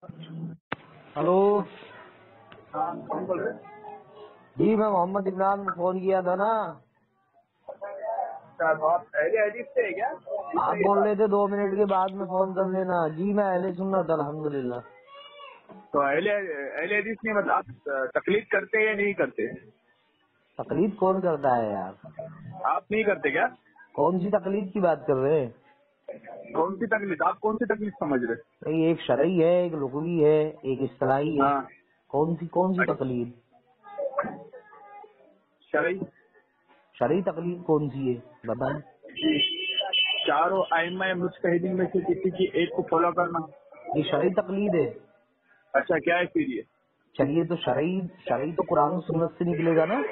Hello हाँ, कौन बोल रहे हैं? जी, मैं मोहम्मद इमरान में फोन किया था ना। अच्छा, तो आप अहले हदीस से है क्या? आप बोल रहे थे 2 मिनट के बाद में फोन कर लेना। जी, मैं अहले सुन्नत अल्हम्दुलिल्लाह। तो अहले हदीस नहीं, मतलब आप तकलीफ करते हैं या नहीं करते? तकलीफ कौन करता है यार? आप नहीं करते क्या? कौन सी तकलीफ की बात कर रहे हैं? कौन सी तकलीफ? आप कौन सी तकलीफ समझ रहे? भाई, एक शरई है, एक लुग़वी है, एक इस्तिलाही है। हाँ, कौन सी तकलीफ? शरई। शरई तकलीफ कौन सी है बताएं। चारों आइम्मा मुज्तहिदीन में से किसी की एक को फॉलो करना। ये शरई तकलीद है? अच्छा, क्या है फिर ये? चलिए, तो शरई तो कुरान और सुन्नत से निकलेगा ना।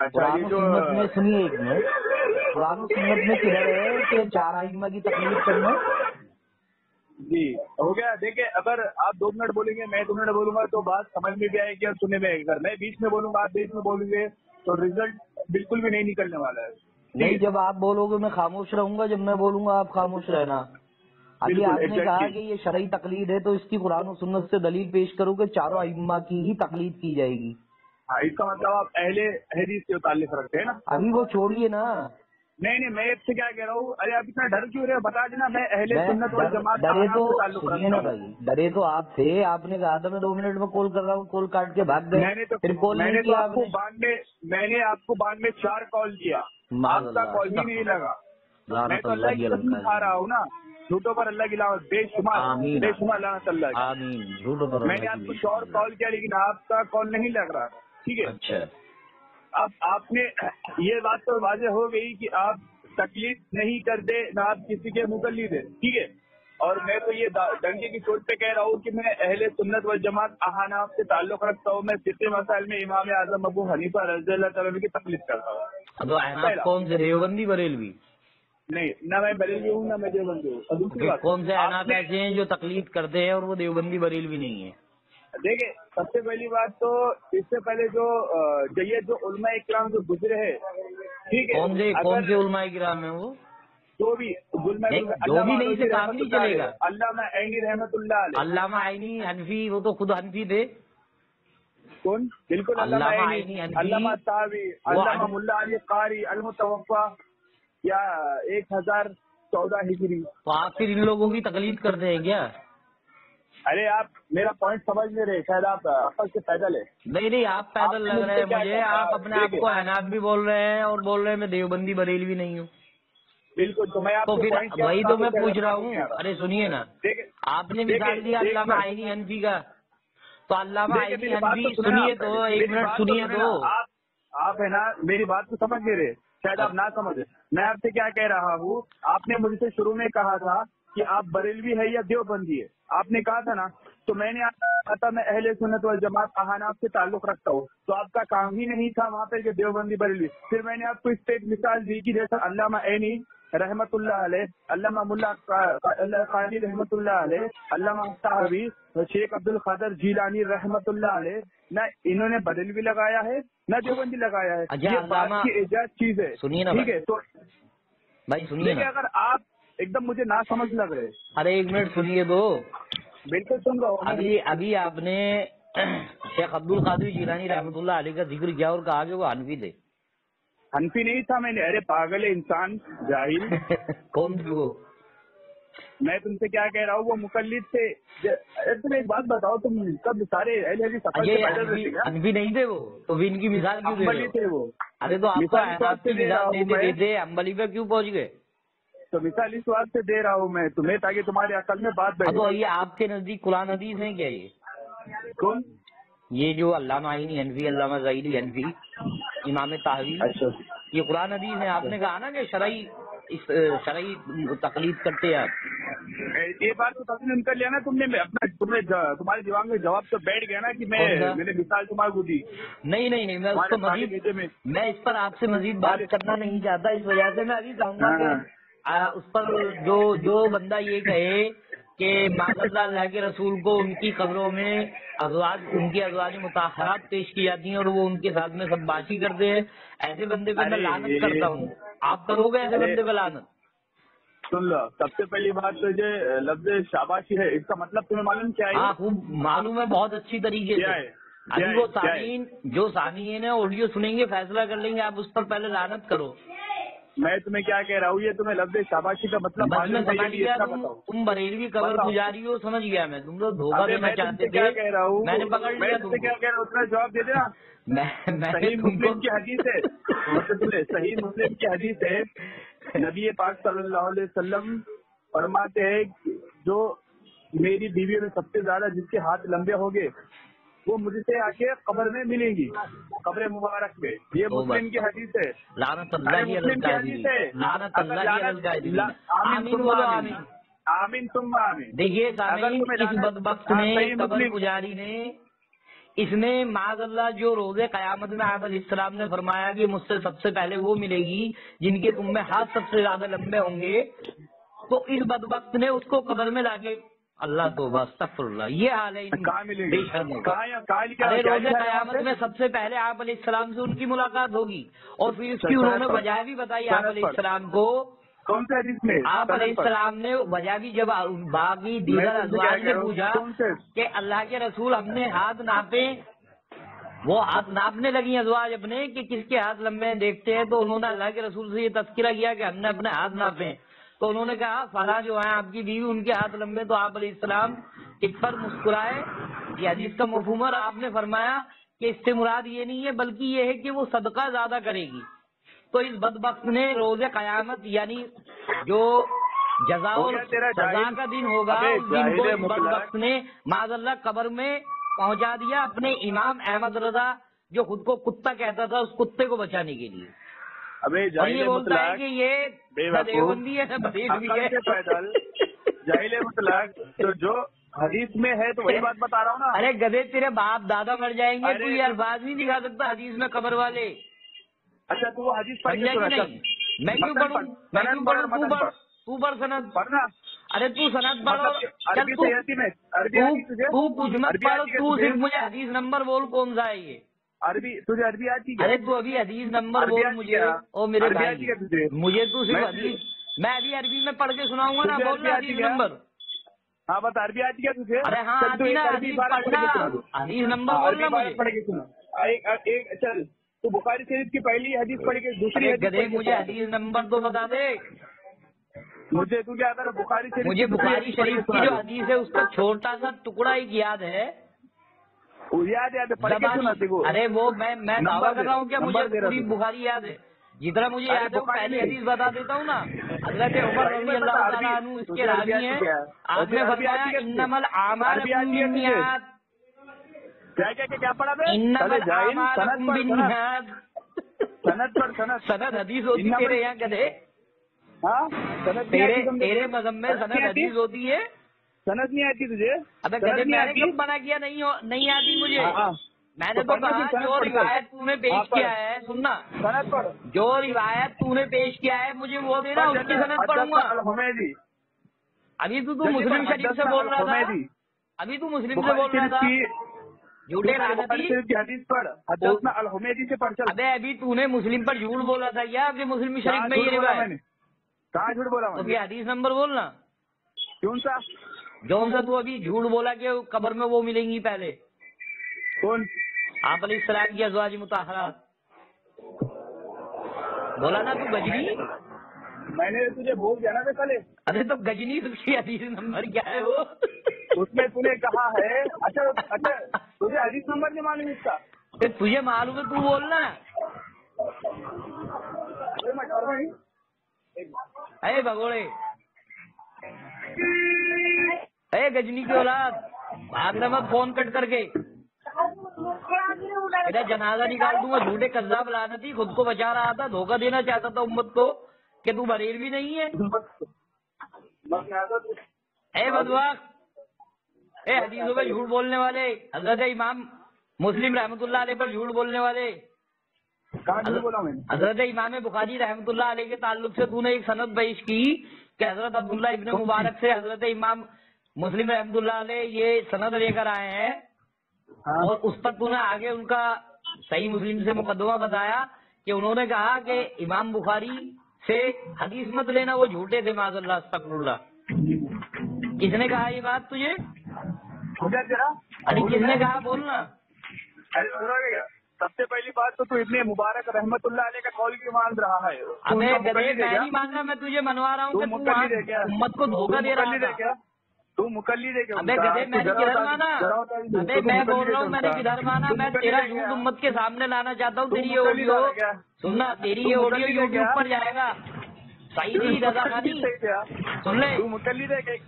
अच्छा, ये कुरान और जो सुन्नत में सुनिए, एक मिनट। कुरान और सुन्नत में किधर है कि 4 आइम्मा की तकलीद करना? जी हो गया। देखिए, अगर आप 2 मिनट बोलेंगे, मैं 2 मिनट बोलूंगा तो बात समझ में भी आएगी और सुनने में आएगी। अगर मैं बीच में बोलूंगा, आप बीच में बोलेंगे तो रिजल्ट बिल्कुल भी नहीं निकलने वाला है। ठीक नहीं, है, जब आप बोलोगे मैं खामोश रहूंगा, जब मैं बोलूंगा आप खामोश रहना। अभी बिल्कुल आपने कहा एग्जैक्टली। कि ये शरई तकलीद है, तो इसकी कुरान और सुन्नत से दलील पेश करो कि 4 आइम्मा की ही तकलीद की जाएगी। हाँ, इसका मतलब आप अहले हदीस से ताल्लुक रखते हैं ना? अभी वो छोड़िए ना। नहीं नहीं, मैं इससे क्या कह रहा हूँ, अरे आप इतना डर क्यों रहे हो? बता देना, मैं अहले मैं सुन्नत वल जमात डरे तो अहनाफ से ताल्लुक सुनिए रखता ना हूँ। भाई, डरे तो आप थे। आपने कहा था मैं 2 मिनट में कॉल कर रहा हूँ, कॉल काट के भाग गए, फिर कॉल नहीं मैंने तो किया आपने। मैंने आपको बाद में 4 कॉल किया, आपका कॉल ही नहीं लगा। मैं तो अल्लाह की कसम खा रहा हूँ ना, झूठों पर अल्लाह की लानत, आमीन बेशुमार लानत अल्लाह की। आमीन। झूठ पर मैंने अल्लाह की आपको 4 बेशुमार। कॉल किया लेकिन आपका कॉल नहीं लग रहा। ठीक है, अच्छा, अब आपने ये बात तो वाज़ेह हो गई कि आप तकलीफ नहीं करते ना आप किसी के मुकल्लिद है। ठीक है, और मैं तो ये डंके की चोट पे कह रहा हूँ कि मैं अहले सुन्नत वल जमात अहनाफ से ताल्लुक रखता हूँ। मैं फिक्र मसाइल में इमाम आजम अबू हनीफा रज़ियल्लाहु तआला अन्हु की तकलीफ करता हूँ। तो अहनाफ पहला, कौन से, देवबंदी बरेलवी? नहीं ना मैं बरेलवी हूँ ना मैं देवबंदी हूँ। और दूसरी कि बात, कौन से अहनाफ आपने ऐसे हैं जो तकलीद करते हैं और वो देवबंदी बरेलवी नहीं है? देखिए, सबसे पहली बात तो इससे पहले ये जो उलमा इकराम जो गुजरे हैं, ठीक है, कौन अगर से उलमाए किराम है वो? जो भी नहीं, जो भी नहीं से काम नहीं चलेगा। अल्लामा ऐनी रहमतुल्लाह अलैह। अल्लामा आईनी हनफी, वो तो खुद हनफी थे। कौन? बिल्कुल अल्लामा अल्लामा ऐनी, आईनी हनफी अल्लामा तावी, वो अल्लामा मुल्ला अली कारी अल मुतवफ़ा या 1014 हिजरी। तो आप फिर इन लोगों की तकलीद करते हैं क्या? अरे आप मेरा पॉइंट समझ नहीं रहे, शायद आप अकल से पैदल है। नहीं नहीं, आप पैदल आपने लग रहे मुझसे हैं क्या मुझे। कहा? आप अपने आप देखिए, को अहनाफ भी बोल रहे हैं और बोल रहे हैं मैं देवबंदी बरेलवी नहीं हूँ। बिल्कुल, तो मैं तो आपको फिर पॉइंट क्या वही तो बताता मैं हूँ, शायद पूछ आपको रहा समझ नहीं हूँ। आ रहा। अरे सुनिए ना, देखिए आपने देखिए मिसाल दिया एक अल्लामा मिनट, आईनी हनफी का, तो अल्लामा देखिए आईनी मेरी बात तो हनफी, सुने ना आप सुनिए पहले, तो, एक मेरी मिनट बात तो सुनिए सुने तो। ना आप है ना, मेरी बात को समझ नहीं रहे, शायद आप ना समझे। मैं आपसे क्या कह रहा हूँ, आपने मुझसे शुरू में कहा था कि आप बरेलवी है या देवबंदी है, आपने कहा था ना। तो मैंने आपको कहा था मैं अहले सुन्नत वल जमात अहनाफ से ताल्लुक रखता हूँ, तो आपका काम ही नहीं था वहाँ पे कि देवबंदी बरेलवी। फिर मैंने आपको इस पे एक मिसाल दी कि जैसा अल्लामा ऐनी रहमतुल्लाह अलैह, अल्लामा मुल्ला क़ारी रहमतुल्लाह अलैह, अल्लामा ताहवी, शेख अब्दुल क़ादिर जीलानी रहमतुल्लाह अलैह, ना इन्होंने बरेलवी लगाया है ना देवबंदी लगाया है। अच्छा, ये बात अल्लामा, की एजाज चीज है। सुनिए ना ठीक भाई, है, तो भाई सुनिए देखिए, ना। अगर आप एकदम मुझे ना समझ लग रहे, अरे एक मिनट सुनिए तो। बिल्कुल सुन रहा हूँ मैं। अभी आपने शेख अब्दुल कादिर जिलानी रहमतुल्लाह अलैह का जिक्र किया और कहा कि वो हनफी थे। हनफी नहीं था मैंने। अरे पागल है इंसान, जाहिल। कौन थे वो? मैं तुमसे क्या कह रहा हूँ, वो मुकल्लिद थे। अरे तुम एक बात बताओ, तुम सब सारे अहले हदीस सफर ये से पैदल हनफी रहते क्या? हनफी नहीं थे वो, तो भी इनकी मिसाल क्यों दे रहे अंबली हो? थे वो। अरे तो आपको मिसाल इस बात अहनाफ से की दे रहा मिसाल हूँ देते मैं, देते अंबली पे क्यों पहुंच गए? तो मिसाल इस बात से दे रहा हूँ मैं तुम्हें, ताकि तुम्हारे अकल में बात बैठे। तो ये आपके नजदीक कुरान हदीस है क्या ये? कौन? ये जो अल्लामा आईनी हनफी, अल्लामा ज़ाहिदी हनफी, इमाम ताहवी, अच्छा, ये कुरान हदीस है? आपने कहा ना कि शरई तकलीद करते हैं आप। ये बात तो तस्लीम कर लिया ना तुमने। तुम्हारे दिमाग में जवाब तो बैठ गया ना कि कौन सा? मैंने मिसाल तुम्हारे को दी। नहीं नहीं नहीं, मैं तुम्हारे उसको खाली मजीद, मीठे में मैं इस पर आपसे मजीद बात तुम्हारे, करना नहीं चाहता। इस वजह से मैं अभी चाहूंगा कि हाँ, उस पर जो बंदा ये कहे कि माज़अल्लाह अल्लाह के रसूल को उनकी कब्रों में उनकी अज़वाज मुताहरात पेश की जाती हैं और वो उनके साथ में सबबाशी करते हैं, ऐसे बंदे पे मैं अरे लानत करता हूँ। आप करोगे ऐसे अरे बंदे पे लानत? सुन लो, सबसे पहली बात तो ये लफ्ज शाबाशी है, इसका मतलब तुम्हें मालूम क्या है? हाँ, खूब मालूम है, बहुत अच्छी तरीके क्या से। है? अभी वो सामीन, जो सामीन है ऑडियो सुनेंगे, फैसला कर लेंगे, आप उस पर पहले लानत करो। मैं तुम्हें क्या कह रहा हूँ, ये तुम्हें लफ्ज शाबाशी का मतलब बस मैं मालूम है समझ या नहीं, गया, इसका बताओ। तुम बरेलवी कबर पुजारी हो, समझ गया मैं। तुम लोग धोखा देना मैं चाहते तुमसे थे, क्या कह रहा हूँ, मैंने पकड़ लिया मैं तुमसे तुमको। क्या कह रहा हूँ, उतना जवाब दे देना। मैंने सही तुमको मुस्लिम की हदीस है, सही मुस्लिम की हदीस है, नबी पाक सल्लल्लाहु अलैहि वसल्लम फरमाते हैं जो मेरी बीवी में सबसे ज्यादा जिसके हाथ लंबे होंगे वो मुझसे आके कब्र में मिलेंगी, कब्र मुबारक में। ये मुस्लिम की हदीस है, लानत अरे मुस्लिम की हदीस है। लानत आमीन आमीन तुम बोलो, आमीन, आमीन। आमीन तुम आमीन। देखिए अगर सामीन, तुम्हें इस लानत- बदबख्त हाँ, ने, सही कबर मुस्लिम, पुजारी ने, इसने माज़अल्लाह जो रोजे कयामत में आप अलैहिस्सलाम ने फरमाया कि मुझसे सबसे पहले वो मिलेगी जिनके तुम में हाथ सबसे ज्यादा लंबे होंगे, तो इस बदबख्त ने उसको कब्र में लाके, अल्लाह तौबा अस्तगफिरुल्लाह, ये हाल है कहाँ मिलेगी? बेशर्मों का। कहाँ अरे क्या रोजे लिखा है वहाँ कयामत पे? में सबसे पहले आप अलैहिस्सलाम से उनकी मुलाकात होगी, और फिर इसकी सनद उन्होंने पर। वजह भी बताई आप सनद पर। अलैहिस्सलाम को। कौन से हदीस में? आप सनद पर। अलैहिस्सलाम ने वजह भी जब बाकी मैं दीगर तुमसे क्या अज़वाज कह ने रहा हूँ? पूछा कौन से? कि अल्लाह के रसूल हमने हाथ नापे, वो हाथ नापने लगी अज़वाज अपने कि किसके हाथ लंबे हैं देखते हैं, तो उन्होंने अल्लाह के रसूल से ये तज़किरा किया कि हमने अपने हाथ नापे, तो उन्होंने कहा फला जो है आपकी बीवी उनके हाथ लंबे, तो आप अलैहिस्सलाम इस पर मुस्कुराए। ये हदीस का मफ़हूम, और आपने फरमाया कि इससे मुराद ये नहीं है बल्कि ये है कि वो सदका ज्यादा करेगी। तो इस बदबख्त ने रोजे कयामत यानी जो जजा हो और गया तेरा सजा जाहिल। का दिन होगा, अबे उस दिन को जाहिल इस मुतलक। बदबख्त ने माज़अल्लाह कब्र में पहुंचा दिया अपने इमाम अहमद रजा, जो खुद को कुत्ता कहता था, उस कुत्ते को बचाने के लिए। अबे और ये जाहिल बोलता है मुतलक, कि ये बेवकूफ, देवबंदी है, बरेलवी अकल है। से पैदल जाहिल मुतलक, तो जो हदीस में है तो वही बात बता रहा हूँ ना। अरे गधे, तेरे बाप दादा मर जाएंगे, अरे तू ये अल्फाज नहीं दिखा सकता हदीस में कब्र वाले, अच्छा तू वो हदीस पढ़ के समझा सुना, कि चल। नहीं? मैं क्यों मतन पढ़ूं? पढ़, मैं सनद क्यों पढ़, पढ़ूं? तू मतन पढ़, पढ़, तू पढ़ सनद। पढ़ना। अरे तू सनद पढ़, और मतलब चल अरबी तू सही में, अरबी तू आती तुझे? तू कुछ मत अरबी पढ़, आती है तू तुझे? सिर्फ मुझे हदीस नंबर बोल, कौन सा है ये? अरबी तुझे अरबी आती क्या? अरे तू अभी हदीस नंबर अरबी बोल आती मुझे, क्या? ओ मेरे अरबी भाई, आती क्या तुझे? मुझे तू सिर्फ मैं हदीस, मैं अभी अरबी में पढ़ के सुनाऊंगा ना, तुझे बोल अरबी ना आती हदीस क्या? नंबर। हाँ बता, अरबी आती क्या तुझे? अरे हाँ चल तू आती एक ना, अरबी हदीस इबारत पढ़ पढ़ना, के सुना दो। हदीस नंबर हाँ, अरबी बोलना इबारत मुझे। पढ़ के सुना। एक चल, तू बुखारी शरीफ की पहली हदीस पढ़ के दूसरी अरे हदीस गधे, पढ़ के मुझे सुना। हदीस नंबर तो बता दे। मुझे तू क्या आता है बुखारी शरीफ मुझे की दूसरी बुखारी हदीस पढ़ के शरीफ की सुना जो दो। हदीस है उसका छोटा सा टुकड़ा एक याद है, याद है, पढ़ के जबानी। सुनाते को। अरे वो मैं दावा कर रहा हूँ क्या मुझे नंबर दे रहा पूरी हूँ। बुखारी याद है? जितना मुझे अरे याद है वो बुखारी पहली नहीं। हदीस बता देता हूँ ना। हजरत उमर सही रजी में अल्लाह बता, ताला अरबी अन्हु इसके तुझे अरबी रावी आती हैं। क्या? आपने अरबी आती फरमाया क्या तुझे? इन्नमल आमाल अरबी आती क्या तुझे? बिन्नियात, क्या पढ़ा बे? इन्नमल चले जाहिल, आमाल सनद पढ़, बिन्नियात। सनद पढ़, सनद। सनद हदीस होती इन्नमल- तेरे यहाँ गधे, हाँ सनद नहीं तेरे आती तुमको? तेरे मजहब में सनद सनद नहीं आती? हदीस होती है। सनद नहीं आती तुझे? अबे सनद गधे, नहीं मैंने आती? कब मना किया नहीं आती मुझे? हाँ, मैंने तो पढ़ना कहा फिर, सनद जो पढ़ कर। रिवायत तूने हाँ, पेश पढ़। किया है, सुनना, सनद पढ़। जो रिवायत तूने पेश किया है मुझे वो देना, उसकी सनद पढ़ूंगा। हुमैदी, अभी तो तू जल्दी मुस्लिम पढ़, शरीफ से हदसना बोल रहा था, अल-हुमैदी। अभी तू मुस्लिम से बुखारी बोल रहा शरीफ था, की झूठे बुखारी लानती। शरीफ की हदीस पढ़, हदसना अल-हुमैदी से पढ़ चल। अबे अभी तूने मुस्लिम पर झूठ बोला था क्या कि मुस्लिम शरीफ कहाँ में ये झूठ बोला रिवायत? मैंने? कहाँ झूठ बोला तो मैंने? ये हदीस नंबर बोलना, कौन सा? जो सा तू अभी झूठ बोला कि कब्र में वो मिलेंगी पहले, कौन? आप अलैहिस्सलाम की अज़वाज मुताहरात, बोला ना तू गजनी? मैंने तुझे बोल दिया ना बे साले। अरे तो गजनी उसकी हदीस नंबर क्या है वो? उसमें तूने कहा है, अच्छा तुझे हदीस नंबर नहीं मालूम इसका? तो तुझे मालूम है, तू बोलना। अरे मैं कर रहा हूँ। अरे भगोड़े, अरे गजनी की औलाद, भागना मत फोन कट करके, इधर जनाजा निकाल दूंगा। झूठे कज़्ज़ाब लानती, खुद को बचा रहा था, धोखा देना चाहता था उम्मत को कि तू बरेलवी नहीं है। ए बदबख्त, ए हदीसों पे झूठ बोलने वाले, हजरत इमाम मुस्लिम रहमतुल्लाह अलैह पर झूठ बोलने वाले, कहाँ झूठ बोला मैंने? हजरत इमाम बुखारी रहमतुल्लाह अलैह के ताल्लुक से तूने एक सनद पेश की कि हजरत अब्दुल्लाह इब्ने मुबारक से हजरत इमाम मुस्लिम रहमतुल्लाह अलैह ये सनद लेकर आए हैं, हाँ। और उस पर तूने आगे उनका सही मुस्लिम से मुकदमा बताया कि उन्होंने कहा कि इमाम बुखारी سے حدیث مت لینا، وہ جھوٹے تھے معاذ اللہ استغفر اللہ. کس نے کہا یہ بات تجھے؟ ارے کس نے کہا بولنا. سب سے پہلی بات تو ابن مبارک رحمت اللہ علیہ کا قول کی مان رہا ہے. ابے گدھے میں نہیں ماننا، میں تجھے منوا رہا ہوں کہ تو امت کو دھوکہ دے رہا ہے. تو مقلد ہے کیا؟ ابے گدھے میں نے کدھر مانا؟ ابے میں بول رہا ہوں میں نے کدھر مانا؟ میں تیرا جھوٹ امت کے سامنے لانا چاہتا ہوں. تیری یہ آڈیو سننا، تیری یہ آڈیو یوٹیوب پر جائے گا. صحیح نہیں رضا خانی سن لے.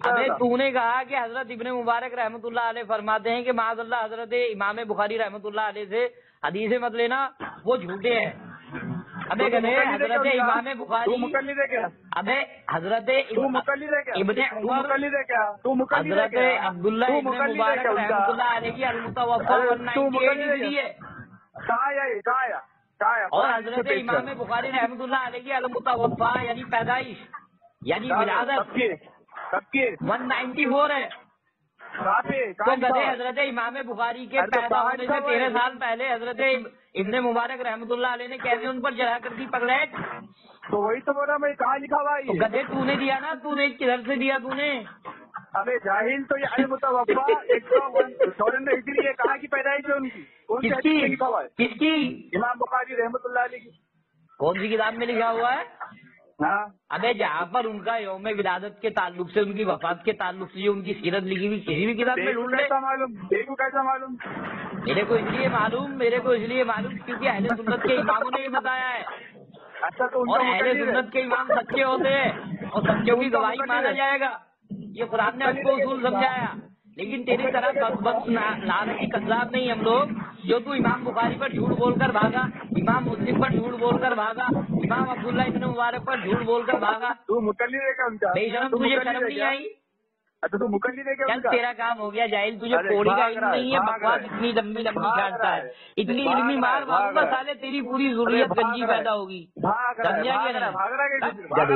ابے تو نے کہا کہ حضرت ابن مبارک رحمۃ اللہ علیہ فرماتے ہیں کہ معاذ اللہ حضرت امام بخاری رحمۃ اللہ علیہ سے حدیث مت لینا، وہ جھوٹے ہیں. ابے گدھے حضرت امام بخاری، ابے حضرت ابن عمر، حضرت عبداللہ ابن مبارک رحمۃ اللہ علیہ کی المتوفا 198 ہے، اور حضرت امام بخاری رحمۃ اللہ علیہ کی المتوفا یعنی پیدائش یعنی ولادت 194 ہے. تو گدھے حضرت امام بخاری کے پیدا ہونے سے 13 سال پہلے حضرت ابن مبارک رحمۃ اللہ علیہ نے کیسے ان پر چڑھا کر دی پگلیٹ؟ تو وہی تو بول رہا میں کہاں لکھا ہوا ہے؟ گدھے تو نے دیا نا، تو نے کدھر سے دیا تو نے؟ ابے جاہل، تو یہ المتوفا 154 ہجری ہے، کہاں کی پیدائش ہے ان کی؟ کس کی؟ کس کی؟ امام بخاری رحمۃ اللہ علیہ کی. کون سی کتاب میں لکھا ہوا ہے؟ ہاں ابے جہاں پر ان کا یوم ولادت کے تعلق سے، ان کی وفات کے تعلق سے جو ان کی سیرت لکھی ہوئی کسی بھی کتاب میں ڈھونڈ لے. دیکھو کیسا معلوم؟ میرے کو اس لیے معلوم کیونکہ اہل سنت کے اماموں نے یہ بتایا ہے. اچھا تو اور اہل سنت کے امام سچے ہوتے ہیں اور سچوں کی گواہی مانا جائے گا. یہ قرآن نے ہم کو اصول سمجھایا. لیکن تیری طرح بس لعنتی کذاب نہیں ہم لوگ، جو تو امام بخاری پر جھوٹ بول کر بھاگا، امام مسلم پر جھوٹ بول کر بھاگا، امام عبداللہ ابن مبارک پر جھوٹ بول کر بھاگا. تو مقلد ہے کیا ان کا؟ بے شرم، تجھے شرم نہیں آئی؟ اچھا تو مقلد ہے کیا ان چل کا؟ تیرا کام ہو گیا جاہل، تجھے کوڑی کا علم نہیں ہے، بکواس اتنی لمبی کاٹتا ہے. اتنی علمی مار ماروں گا سالے تیری پوری ضروریت گنجی پیدا ہوگی. سمجھا کہ نہیں؟ جب